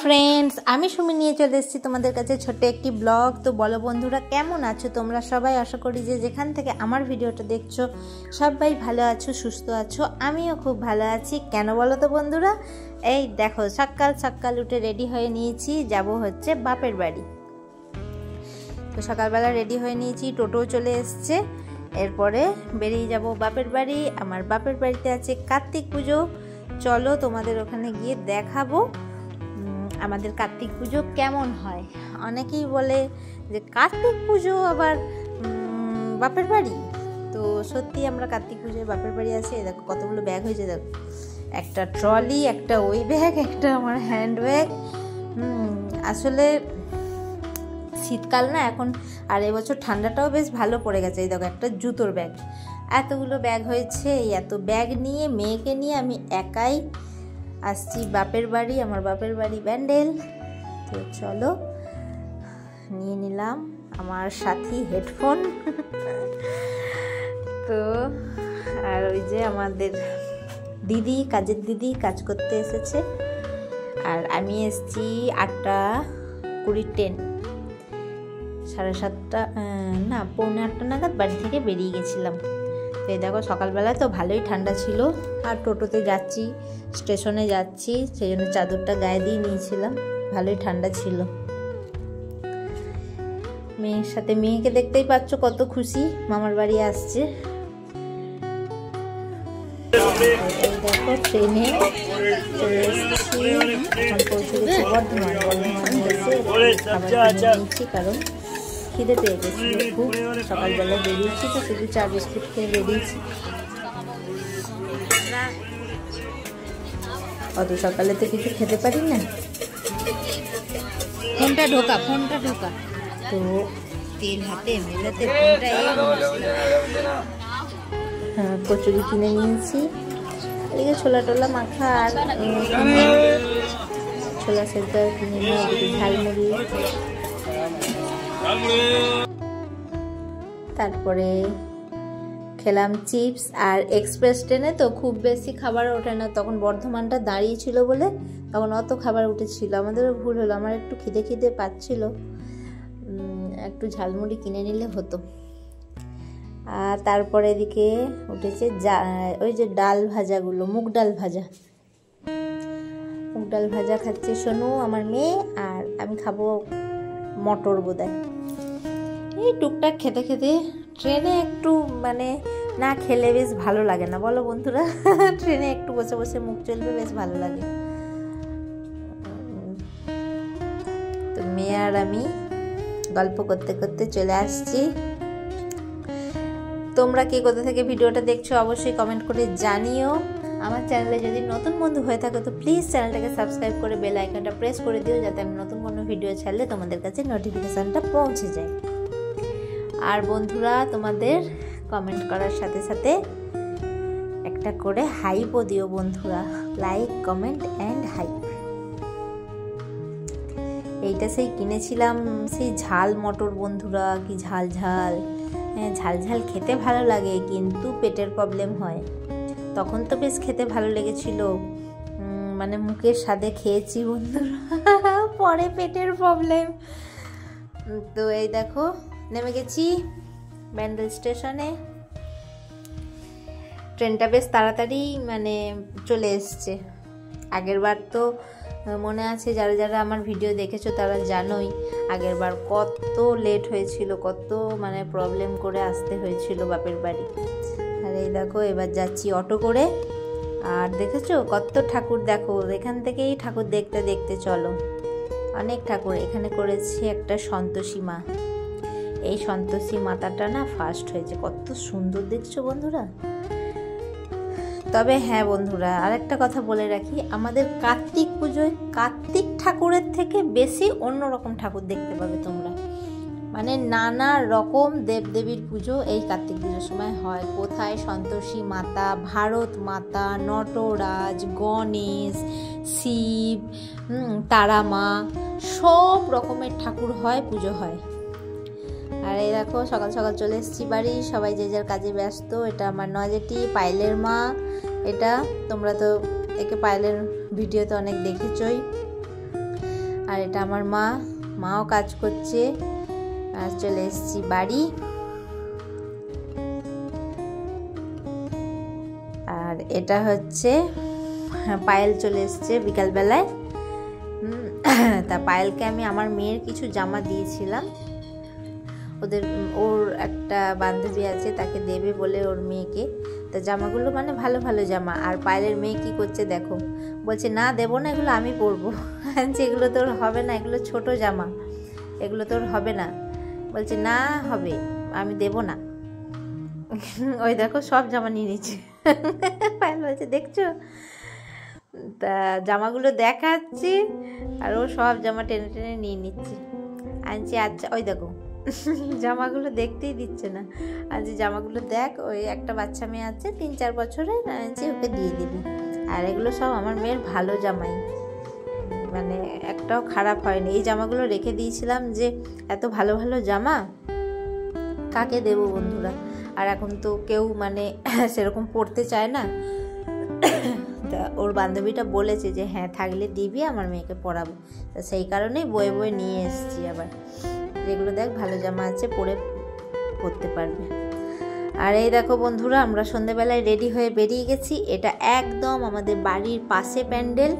Friends, আমি সুমি নিয়ে চলে এসেছি তোমাদের কাছে ছোট্ট একটি ব্লগ। তো বলো বন্ধুরা, কেমন আছো তোমরা সবাই? আশা করি যে যেখান থেকে আমার ভিডিওটা দেখছো সবাই ভালো আছো, সুস্থ আছো। আমিও খুব ভালো আছি। কেন বলো তো বন্ধুরা, এই দেখো সকাল সকাল উঠে রেডি হয়ে নিয়েছি, যাব হচ্ছে বাপের বাড়ি। তো সকালবেলা রেডি হয়ে নিয়েছি, টোটোও চলে এসছে। এরপরে বেরিয়ে যাব বাপের বাড়ি। আমার বাপের বাড়িতে আছে কার্তিক পুজো। চলো তোমাদের ওখানে গিয়ে দেখাবো আমাদের কার্তিক পুজো কেমন হয়। অনেকেই বলে যে কার্তিক পুজো আবার বাপের বাড়ি। তো সত্যি আমরা কার্তিক পুজোয় বাপের বাড়ি আসি। দেখো কতগুলো ব্যাগ হয়েছে, দেখো একটা ট্রলি, একটা ওই ব্যাগ, একটা আমার হ্যান্ড ব্যাগ। আসলে শীতকাল না এখন, আর এবছর ঠান্ডাটাও বেশ ভালো পড়ে গেছে। এই দেখো একটা জুতোর ব্যাগ, এতগুলো ব্যাগ হয়েছে। এই এত ব্যাগ নিয়ে মেয়েকে নিয়ে আমি একাই আসছি বাপের বাড়ি। আমার বাপের বাড়ি ব্যান্ডেল। তো চলো, নিয়ে নিলাম আমার সাথী হেডফোন। তো আর ওই যে আমাদের দিদি, কাজের দিদি কাজ করতে এসেছে। আর আমি এসেছি 8:20 ট্রেন, 7:30 না 7:45 নাগাদ বাড়ি থেকে বেরিয়ে গেছিলাম। তো এই দেখো সকালবেলা তো ভালোই ঠান্ডা ছিল, আর টোটোতে যাচ্ছি, স্টেশনে যাচ্ছি, সেই জন্য চাদরটা গায়ে দিয়ে নিয়েছিলাম। ভালোই ঠান্ডা ছিল। মেয়ের সাথে, মেয়েকে দেখতেই পাচ্ছ কত খুশি, মামার বাড়ি আসছে। এই দেখো ট্রেনে চলে এসেছি, এখন পৌঁছে গেছি বর্ধমান। বর্ধমানে এসে খাবার নিয়েছি, কারণ খিদে পেয়ে গেছিল খুব। সকালবেলা বেরিয়েছি তো শুধু চা বিস্কুট খেয়ে বেরিয়েছি। অত সকালে তো কিছু খেতে পারি না। ফোনটা ঢোকা তো তেল হাতে মেলাতে ফোনটা। হ্যাঁ, কচুরি কিনে নিয়েছি, এদিকে ছোলা টোলা মাখা, আর ছোলা সেদ্ধ কিনে নিয়ে এদিকে ঝালমুড়ি। তারপরে খেলাম চিপস। আর এক্সপ্রেস ট্রেনে তো খুব বেশি খাবার ওঠে না, তখন বর্ধমানটা দাঁড়িয়ে ছিল বলে তখন অত খাবার উঠেছিল। আমাদেরও ভুল হলো, আমার একটু খিদে পাচ্ছিল, একটু ঝালমুড়ি কিনে নিলে হতো। আর তারপরে এদিকে উঠেছে ওই যে ডাল ভাজাগুলো, মুগ ডাল ভাজা খাচ্ছে সোনু আমার মেয়ে, আর আমি খাবো মটর বোধহয়। এই টুকটাক খেতে খেতে ট্রেনে একটু মানে না খেলে বেশ ভালো লাগে না, বলো বন্ধুরা? ট্রেনে একটু বসে বসে মুখ চলবে, বেশ ভালো লাগে। তো মেয়ে আর আমি গল্প করতে করতে চলে আসছি। তোমরা কে কোথা থেকে ভিডিওটা দেখছো অবশ্যই কমেন্ট করে জানিও। আমার চ্যানেলে যদি নতুন বন্ধু হয়ে থাকো তো প্লিজ চ্যানেলটাকে সাবস্ক্রাইব করে বেল আইকনটা প্রেস করে দিও, যাতে আমি নতুন কোনো ভিডিও ছাড়লে তোমাদের কাছে নোটিফিকেশানটা পৌঁছে যায়। আর বন্ধুরা, তোমাদের কমেন্ট করার সাথে সাথে একটা করে হাইপও দিও বন্ধুরা, লাইক, কমেন্ট অ্যান্ড হাইপ। এইটা সেই কিনেছিলাম, সেই ঝাল মটর বন্ধুরা, কি ঝাল। হ্যাঁ, ঝাল খেতে ভালো লাগে, কিন্তু পেটের প্রবলেম হয়। তখন তো বেশ খেতে ভালো লেগেছিল, মানে মুখের স্বাদে খেয়েছি বন্ধুরা, পরে পেটের প্রবলেম। তো এই দেখো নেমে গেছি ব্যান্ডেল স্টেশনে। ট্রেনটা বেশ তাড়াতাড়ি মানে চলে এসছে। আগের বার তো মনে আছে, যারা যারা আমার ভিডিও দেখেছো তারা জানোই আগের বার কত লেট হয়েছিল, কত মানে প্রবলেম করে আসতে হয়েছিল বাপের বাড়ি। আর এই দেখো এবার যাচ্ছি অটো করে। আর দেখেছো কত ঠাকুর, দেখো এখান থেকেই ঠাকুর দেখতে দেখতে চলো, অনেক ঠাকুর। এখানে করেছি একটা সন্তোষী মা। এই সন্তোষী মাতাটা না ফার্স্ট হয়েছে, কত সুন্দর দেখছো বন্ধুরা। তবে হ্যাঁ বন্ধুরা, আরেকটা কথা বলে রাখি, আমাদের কার্তিক পুজোয় কার্তিক ঠাকুরের থেকে বেশি অন্যরকম ঠাকুর দেখতে পাবে তোমরা। মানে নানা রকম দেবদেবীর পুজো এই কার্তিক পুজোর সময় হয়। কোথায় সন্তোষী মাতা, ভারত মাতা, নটরাজ, গণেশ, শিব, তারা মা, সব রকমের ঠাকুর হয়, পুজো হয়। আর এই দেখো সকাল সকাল চলে এসেছি বাড়ি, সবাই যে যার কাজে ব্যস্ত। এটা আমার নজেটি, পায়েলের মা। এটা তোমরা তো একে পায়েলের ভিডিওতে অনেক দেখেছই। আর এটা আমার মাও কাজ করছে। আর চলে এসেছি বাড়ি। আর এটা হচ্ছে পায়েল চলে এসছে বিকালবেলায়। তা পায়েলকে আমি আমার মেয়ের কিছু জামা দিয়েছিলাম, ওর একটা বান্ধবী আছে তাকে দেবে বলে ওর মেয়েকে। তা জামাগুলো মানে ভালো ভালো জামা। আর পায়েলের মেয়ে কি করছে দেখো, বলছে না দেবো না, এগুলো আমি পরবো। এগুলো তোর হবে না, এগুলো ছোট জামা, এগুলো তোর হবে না। বলছে না হবে, আমি দেবো না। ওই দেখো সব জামা নিয়ে নিচ্ছে। পায়েল বলছে দেখছো, তা জামাগুলো দেখাচ্ছি আর ও সব জামা টেনে টেনে নিয়ে নিচ্ছে। আনছি আচ্ছা, ওই দেখো জামাগুলো দেখতেই দিচ্ছে না। আজ জামাগুলো দেখ, ওই একটা বাচ্চা মেয়ে আছে 3-4 বছরের, আনছি ওকে দিয়ে দিবি। আর এগুলো সব আমার মেয়ের ভালো জামাই, মানে একটাও খারাপ হয়নি। এই জামাগুলো রেখে দিয়েছিলাম যে এত ভালো ভালো জামা কাকে দেবো বন্ধুরা। আর এখন তো কেউ মানে সেরকম পড়তে চায় না। তা ওর বান্ধবীটা বলেছে যে হ্যাঁ থাকলে দিবি, আমার মেয়েকে পরাবো। তা সেই কারণেই বয়ে বয়ে নিয়ে এসেছি। আবার যেগুলো দেখ ভালো জামা আছে, পরতে পারবে। আর এই দেখো বন্ধুরা, আমরা সন্ধ্যেবেলায় রেডি হয়ে বেরিয়ে গেছি। এটা একদম আমাদের বাড়ির পাশে প্যান্ডেল।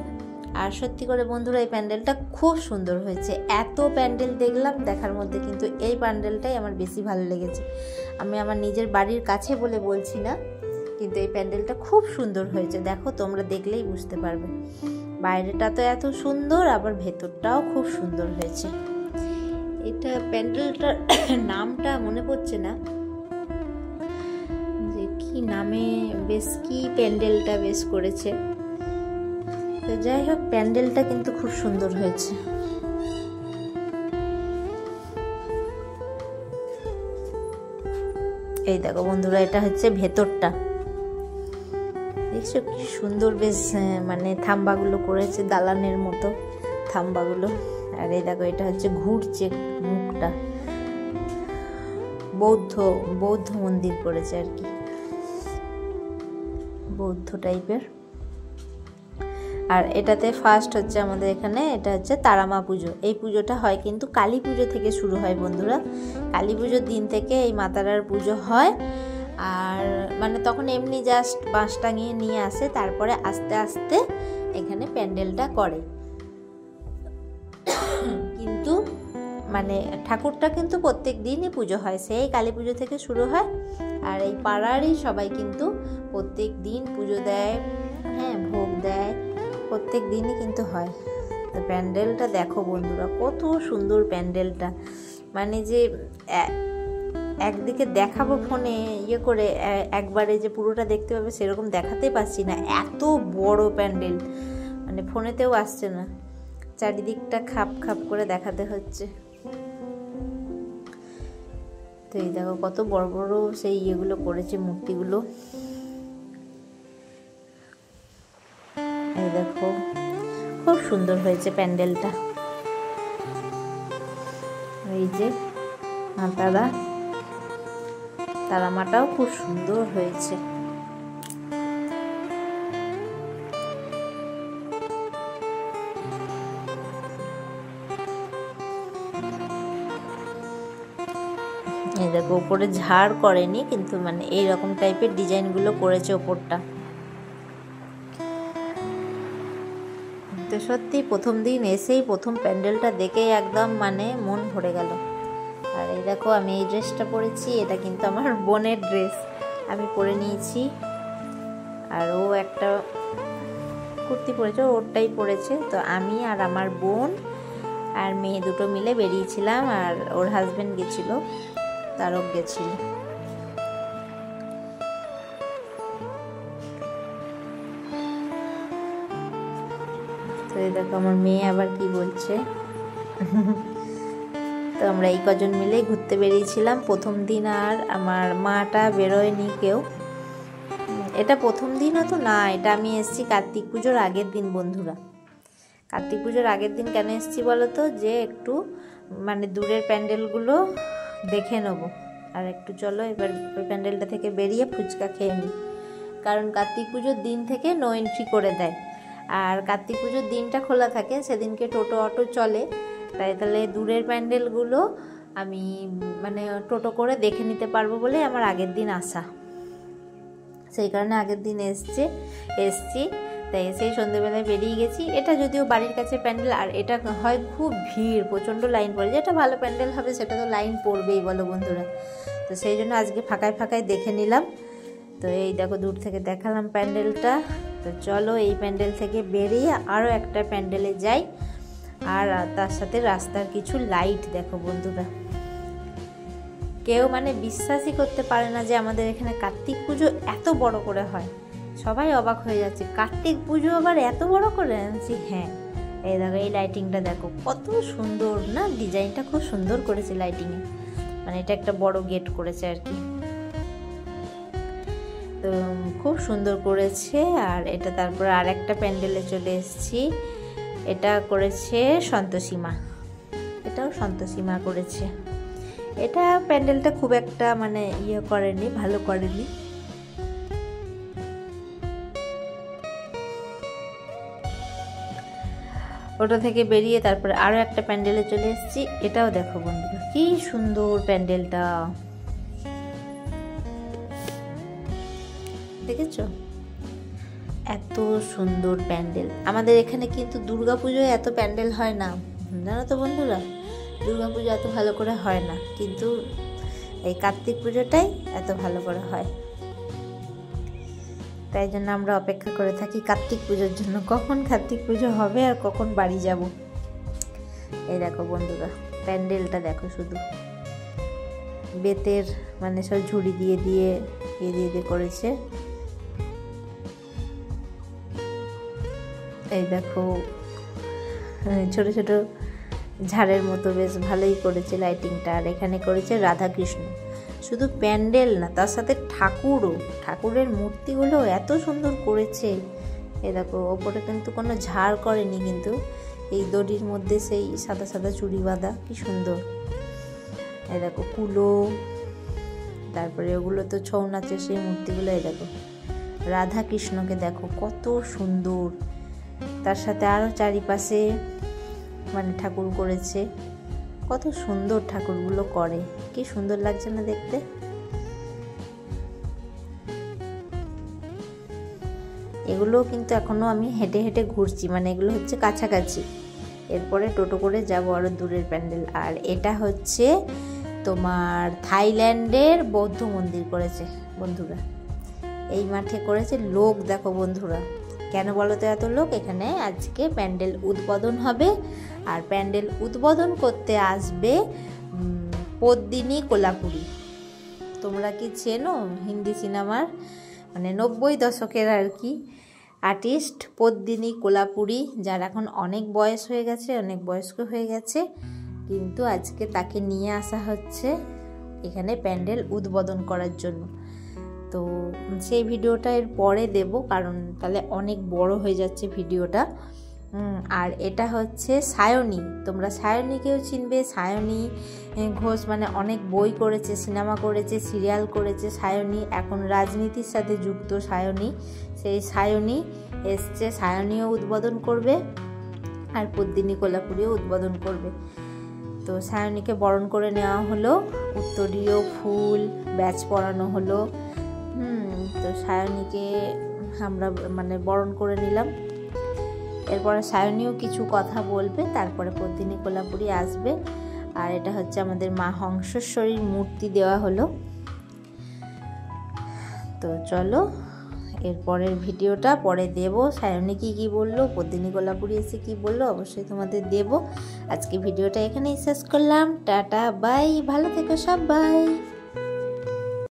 আর সত্যি করে বন্ধুরা এই প্যান্ডেলটা খুব সুন্দর হয়েছে। এত প্যান্ডেল দেখলাম, দেখার মধ্যে কিন্তু এই প্যান্ডেলটাই আমার বেশি ভালো লেগেছে। আমি আমার নিজের বাড়ির কাছে বলে বলছি না, কিন্তু এই প্যান্ডেলটা খুব সুন্দর হয়েছে। দেখো তোমরা দেখলেই বুঝতে পারবে, বাইরেটা তো এত সুন্দর, আবার ভেতরটাও খুব সুন্দর হয়েছে। এটা প্যান্ডেলটার নামটা মনে পড়ছে না যে কি নামে, বেশ কি প্যান্ডেলটা বেশ করেছে। তো যাই হোক, প্যান্ডেলটা কিন্তু খুব সুন্দর হয়েছে। এই দেখো বন্ধুরা, এটা হচ্ছে ভেতরটা, দেখছো কি সুন্দর বেশ, মানে থাম্বাগুলো করেছে দালানের মতো থাম্বাগুলো। আর এই দেখো এটা হচ্ছে ঘুরছে মুখটা, বৌদ্ধ মন্দির করেছে আর কি, বৌদ্ধ টাইপের। আর এটাতে ফার্স্ট হচ্ছে আমাদের এখানে, এটা হচ্ছে তারামা পুজো। এই পুজোটা হয় কিন্তু কালী পুজো থেকে শুরু হয় বন্ধুরা। কালী পুজোর দিন থেকে এই মা তারার পুজো হয়। আর মানে তখন এমনি জাস্ট বাঁশ টাঙিয়ে নিয়ে আসে, তারপরে আস্তে আস্তে এখানে প্যান্ডেলটা করে। কিন্তু মানে ঠাকুরটা কিন্তু প্রত্যেক দিনই পুজো হয়, সেই কালী পুজো থেকে শুরু হয়। আর এই পাড়ারই সবাই কিন্তু প্রত্যেক দিন পুজো দেয়, হ্যাঁ ভোগ দেয়, প্রত্যেক দিনই কিন্তু হয়। তো প্যান্ডেলটা দেখো বন্ধুরা, কত সুন্দর প্যান্ডেলটা, মানে যে একদিকে দেখাবো ফোনে ইয়ে করে, একবারে যে পুরোটা দেখতে পাবে সেরকম দেখাতে পারছি না, এত বড় প্যান্ডেল, মানে ফোনেতেও আসছে না, চারিদিকটা খাপ খাপ করে দেখাতে হচ্ছে। তো এই দেখো কত বড় বড় সেই ইয়েগুলো করেছে, মূর্তিগুলো। এই দেখো খুব সুন্দর হয়েছে প্যান্ডেলটা। এই যে মা তারা মাটাও খুব সুন্দর হয়েছে। এই দেখো উপরে ঝাড় করেনি, কিন্তু মানে এইরকম টাইপের ডিজাইনগুলো করেছে ওপরটা। তো সত্যি প্রথম দিন এসেই প্রথম প্যান্ডেলটা দেখেই একদম মানে মন ভরে গেল। আর এই দেখো আমি এই ড্রেসটা পরেছি, এটা কিন্তু আমার বোনের ড্রেস, আমি পরে নিয়েছি। আর ও একটা কুর্তি পরেছে, ওরটাই পরেছে। তো আমি আর আমার বোন আর মেয়ে দুটো মিলে বেরিয়েছিলাম, আর ওর হাজব্যান্ড গেছিল, তারক গেছিল। তো এই দেখো আমার মেয়ে আবার কি বলছে। তো আমরা এই কজন মিলে ঘুরতে বেরিয়েছিলাম প্রথম দিন, আর আমার মাটা বেরোয়নি কেউ। এটা প্রথম দিনও তো না, এটা আমি এসেছি কার্তিক পুজোর আগের দিন বন্ধুরা। কার্তিক পুজোর আগের দিন কেন এসেছি বলো তো, যে একটু মানে দূরের প্যান্ডেলগুলো দেখে নেবো। আর একটু চলো এবার ওই প্যান্ডেলটা থেকে বেরিয়ে ফুচকা খেয়ে নিই, কারণ কার্তিক পুজোর দিন থেকে নো এন্ট্রি করে দেয়। আর কার্তিক পুজোর দিনটা খোলা থাকে, সেদিনকে টোটো অটো চলে, তাহলে দূরের প্যান্ডেলগুলো আমি মানে টোটো করে দেখে নিতে পারবো বলে আমার আগের দিন আসা, সেই কারণে আগের দিন এসছি। তাই সেই সন্ধ্যেবেলায় বেরিয়ে গেছি। এটা যদিও বাড়ির কাছে প্যান্ডেল, আর এটা হয় খুব ভিড়, প্রচণ্ড লাইন পড়ে। যেটা ভালো প্যান্ডেল হবে সেটা তো লাইন পড়বেই বলো বন্ধুরা। তো সেই জন্য আজকে ফাঁকায় ফাঁকায় দেখে নিলাম। তো এই দেখো দূর থেকে দেখালাম প্যান্ডেলটা। তো চলো এই প্যান্ডেল থেকে বেরিয়ে আরও একটা প্যান্ডেলে যাই, আর তার সাথে রাস্তার কিছু লাইট দেখো বন্ধুরা। কেউ মানে বিশ্বাসই করতে পারে না যে আমাদের এখানে কার্তিক পুজো এত বড় করে হয়। সবাই অবাক হয়ে যাচ্ছে, কার্তিক পুজো আবার এত বড় করে আনছি। হ্যাঁ, এই দেখো এই লাইটিংটা দেখো কত সুন্দর না, ডিজাইনটা খুব সুন্দর করেছে লাইটিংয়ে। মানে এটা একটা বড় গেট করেছে আর কি, তো খুব সুন্দর করেছে। আর এটা তারপর আর একটা প্যান্ডেলে চলে এসেছি, এটা করেছে সন্তোষীমা, এটাও সন্তোষীমা করেছে। এটা প্যান্ডেলটা খুব একটা মানে করেনি, ভালো করেনি। ওটা থেকে বেরিয়ে তারপরে আরও একটা প্যান্ডেলে চলে এসেছি। এটাও দেখো বন্ধুরা কি সুন্দর প্যান্ডেলটা, দেখেছো এত সুন্দর প্যান্ডেল। আমাদের এখানে কিন্তু দুর্গাপুজোয় এত প্যান্ডেল হয় না, জানো তো বন্ধুরা, দুর্গাপুজো এত ভালো করে হয় না, কিন্তু এই কার্তিক পুজোটাই এত ভালো করে হয়। তাই জন্য আমরা অপেক্ষা করে থাকি কার্তিক পুজোর জন্য, কখন কার্তিক পুজো হবে আর কখন বাড়ি যাব। এই দেখো বন্ধুরা প্যান্ডেলটা দেখো, শুধু বেতের মানে সব ঝুড়ি দিয়ে দিয়ে করেছে। এই দেখো ছোট ছোট ঝাড়ের মতো বেশ ভালোই করেছে লাইটিংটা। আর এখানে করেছে রাধাকৃষ্ণ, শুধু প্যান্ডেল না তার সাথে ঠাকুরের মূর্তিগুলো এত সুন্দর করেছে। এই দেখো ওপরে কিন্তু কোনো ঝাড় করেনি, কিন্তু এই দড়ির মধ্যে সেই সাদা সাদা চুড়ি বাঁধা, কি সুন্দর। এই দেখো কুলো, তারপরে ওগুলো তো ছৌ নাচের সেই মূর্তিগুলো। এই দেখো রাধাকৃষ্ণকে দেখো কত সুন্দর, তার সাথে আরও চারিপাশে মানে ঠাকুর করেছে, কত সুন্দর ঠাকুরগুলো করে, কি সুন্দর লাগছে না দেখতে। এগুলো কিন্তু এখনো আমি হেঁটে হেঁটে ঘুরছি, মানে এগুলো হচ্ছে কাছাকাছি, এরপরে টোটো করে যাব আরো দূরের প্যান্ডেল। আর এটা হচ্ছে তোমার থাইল্যান্ডের বৌদ্ধ মন্দির করেছে বন্ধুরা, এই মাঠে করেছে। লোক দেখো বন্ধুরা, কেন বলো তো এত লোক? এখানে আজকে প্যান্ডেল উদ্বোধন হবে, আর প্যান্ডেল উদ্বোধন করতে আসবে পদ্মিনী কোলাপুরি। তোমরা কি চেনো হিন্দি সিনেমার মানে 90 দশকের আর কি আর্টিস্ট পদ্মিনী কোলাপুরি, যার এখন অনেক বয়স হয়ে গেছে, অনেক বয়স্ক হয়ে গেছে, কিন্তু আজকে তাকে নিয়ে আসা হচ্ছে এখানে প্যান্ডেল উদ্বোধন করার জন্য। তো সেই ভিডিওটা এর পরে দেব, কারণ তাহলে অনেক বড় হয়ে যাচ্ছে ভিডিওটা। আর এটা হচ্ছে সায়নী, তোমরা সায়নীকেও চিনবে। সায়নী ঘোষ মানে অনেক বই করেছে, সিনেমা করেছে, সিরিয়াল করেছে। সায়নী এখন রাজনীতির সাথে যুক্ত সায়নী, সেই সায়নী এসছে, সায়নীও উদ্বোধন করবে আর পদ্মিনী কোলাপুরিও উদ্বোধন করবে। তো সায়নীকে বরণ করে নেওয়া হলো, উত্তরীয় ফুল ব্যাচ পরানো হলো। তো সায়নীকে আমরা মানে বরণ করে নিলাম। এরপরে সায়নীও কিছু কথা বলবে, তারপরে পদ্মিনী কোলাপুরি আসবে। আর এটা হচ্ছে আমাদের মা হংসেশ্বরীর মূর্তি দেওয়া হলো। তো চলো এরপরের ভিডিওটা পরে দেব, সায়নী কি বললো, পদ্মিনী কোলাপুরি এসে কি বললো অবশ্যই তোমাদের দেব। আজকে ভিডিওটা এখানেই শেষ করলাম, টাটা বাই, ভালো থেকো সবাই।